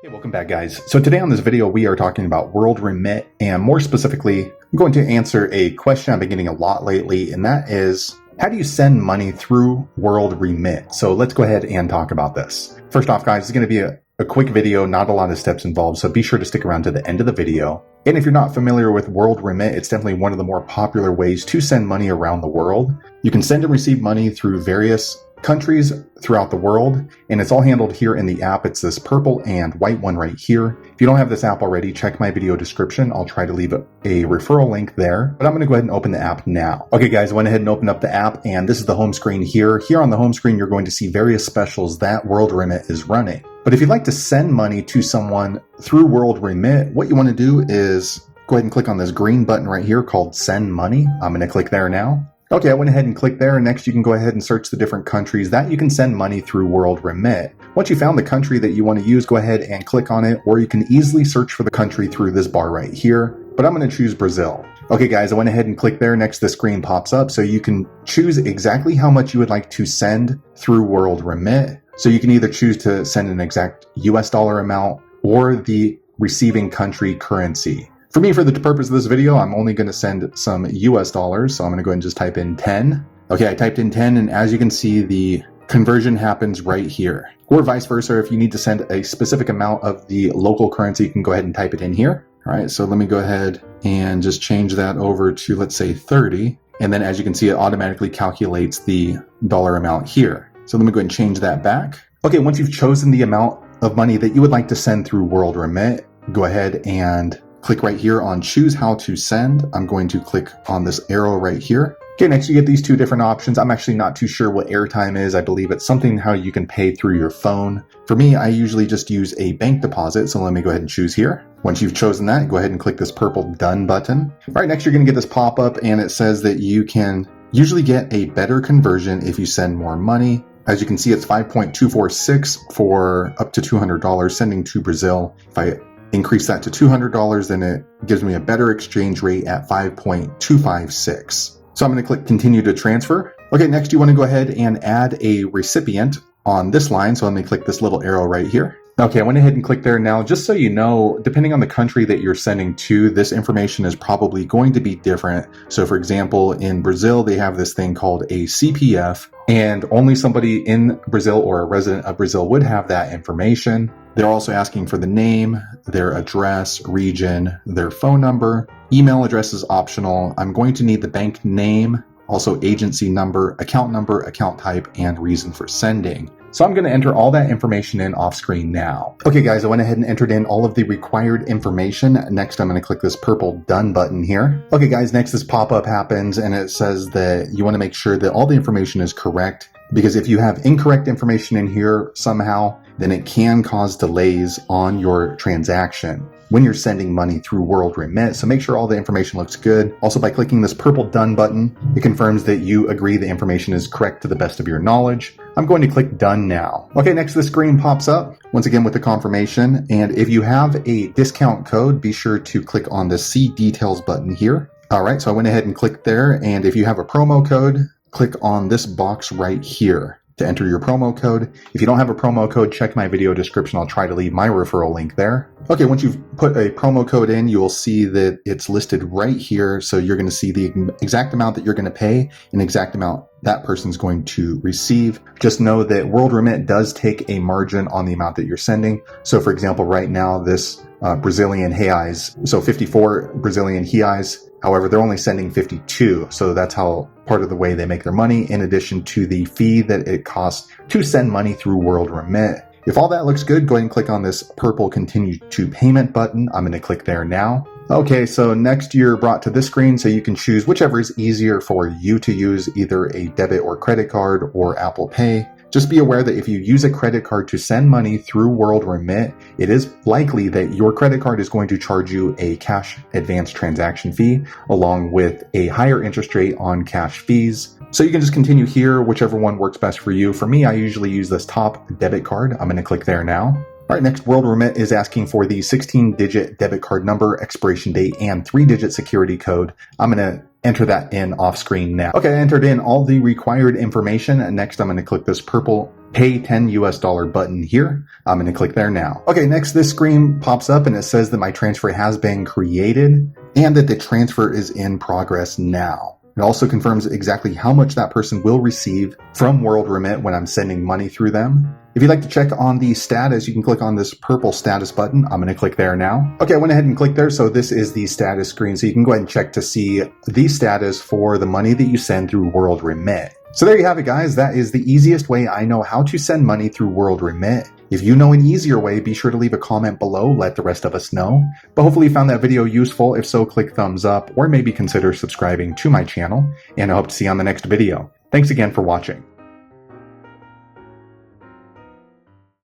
Hey, welcome back, guys. So today on this video, we are talking about WorldRemit, and more specifically, I'm going to answer a question I've been getting a lot lately, and that is, how do you send money through WorldRemit? So let's go ahead and talk about this. First off, guys, it's going to be a quick video, not a lot of steps involved, so be sure to stick around to the end of the video. And if you're not familiar with WorldRemit, it's definitely one of the more popular ways to send money around the world. You can send and receive money through various countries throughout the world, and it's all handled here in the app. It's this purple and white one right here. If you don't have this app already, check my video description. I'll try to leave a referral link there, but I'm going to go ahead and open the app now. Okay, guys, I went ahead and opened up the app, and this is the home screen here. Here on the home screen, you're going to see various specials that WorldRemit is running. But if you'd like to send money to someone through WorldRemit, what you want to do is go ahead and click on this green button right here called Send Money. I'm going to click there now. Okay, I went ahead and clicked there. Next, you can go ahead and search the different countries that you can send money through WorldRemit. Once you found the country that you want to use, go ahead and click on it, or you can easily search for the country through this bar right here, but I'm going to choose Brazil. Okay, guys, I went ahead and clicked there. Next, the screen pops up, so you can choose exactly how much you would like to send through WorldRemit. So you can either choose to send an exact US dollar amount or the receiving country currency. For me, for the purpose of this video, I'm only going to send some US dollars, so I'm going to go ahead and just type in 10. Okay, I typed in 10, and as you can see, the conversion happens right here. Or vice versa, if you need to send a specific amount of the local currency, you can go ahead and type it in here. All right, so let me go ahead and just change that over to, let's say, 30. And then as you can see, it automatically calculates the dollar amount here. So let me go ahead and change that back. Okay, once you've chosen the amount of money that you would like to send through WorldRemit, go ahead and click right here on Choose How to Send. I'm going to click on this arrow right here. Okay, next you get these two different options. I'm actually not too sure what airtime is. I believe it's something how you can pay through your phone. For me, I usually just use a bank deposit, so let me go ahead and choose here. Once you've chosen that, go ahead and click this purple Done button. All right, next you're gonna get this pop-up, and it says that you can usually get a better conversion if you send more money. As you can see, it's 5.246 for up to $200 sending to Brazil. If I increase that to $200, then it gives me a better exchange rate at 5.256. So I'm going to click Continue to Transfer. Okay, next you want to go ahead and add a recipient on this line. So let me click this little arrow right here. Okay, I went ahead and clicked there. Now, just so you know, depending on the country that you're sending to, this information is probably going to be different. So for example, in Brazil, they have this thing called a CPF, and only somebody in Brazil or a resident of Brazil would have that information. They're also asking for the name, their address, region, their phone number. Email address is optional. I'm going to need the bank name, also agency number, account type, and reason for sending. So I'm going to enter all that information in off screen now. Okay, guys, I went ahead and entered in all of the required information. Next, I'm going to click this purple Done button here. Okay, guys, next this pop-up happens, and it says that you want to make sure that all the information is correct, because if you have incorrect information in here somehow, then it can cause delays on your transaction when you're sending money through WorldRemit. So make sure all the information looks good. Also, by clicking this purple Done button, it confirms that you agree the information is correct to the best of your knowledge. I'm going to click Done now. Okay, next the screen pops up, once again with the confirmation. And if you have a discount code, be sure to click on the See Details button here. All right, so I went ahead and clicked there. And if you have a promo code, click on this box right here to enter your promo code. If you don't have a promo code, check my video description. I'll try to leave my referral link there. Okay, once you've put a promo code in, you will see that it's listed right here. So you're going to see the exact amount that you're going to pay and exact amount that person's going to receive. Just know that WorldRemit does take a margin on the amount that you're sending. So for example, right now, this Brazilian reais, so 54 Brazilian reais. However, they're only sending 52. So that's how part of the way they make their money, in addition to the fee that it costs to send money through WorldRemit. If all that looks good, go ahead and click on this purple Continue to Payment button. I'm going to click there now. Okay, so next you're brought to this screen, so you can choose whichever is easier for you to use, either a debit or credit card or Apple Pay. Just be aware that if you use a credit card to send money through WorldRemit, it is likely that your credit card is going to charge you a cash advance transaction fee, along with a higher interest rate on cash fees. So you can just continue here, whichever one works best for you. For me, I usually use this top debit card. I'm going to click there now. All right, next, WorldRemit is asking for the 16-digit debit card number, expiration date, and 3-digit security code. I'm going to enter that in off screen now. Okay, I entered in all the required information. And next, I'm going to click this purple pay 10 US dollar button here. I'm going to click there now. Okay, next this screen pops up and it says that my transfer has been created and that the transfer is in progress now. It also confirms exactly how much that person will receive from WorldRemit when I'm sending money through them. If you'd like to check on the status, you can click on this purple status button. I'm going to click there now. Okay, I went ahead and clicked there. So this is the status screen. So you can go ahead and check to see the status for the money that you send through WorldRemit. So there you have it, guys. That is the easiest way I know how to send money through WorldRemit. If you know an easier way, be sure to leave a comment below, let the rest of us know. But hopefully you found that video useful. If so, click thumbs up or maybe consider subscribing to my channel. And I hope to see you on the next video. Thanks again for watching.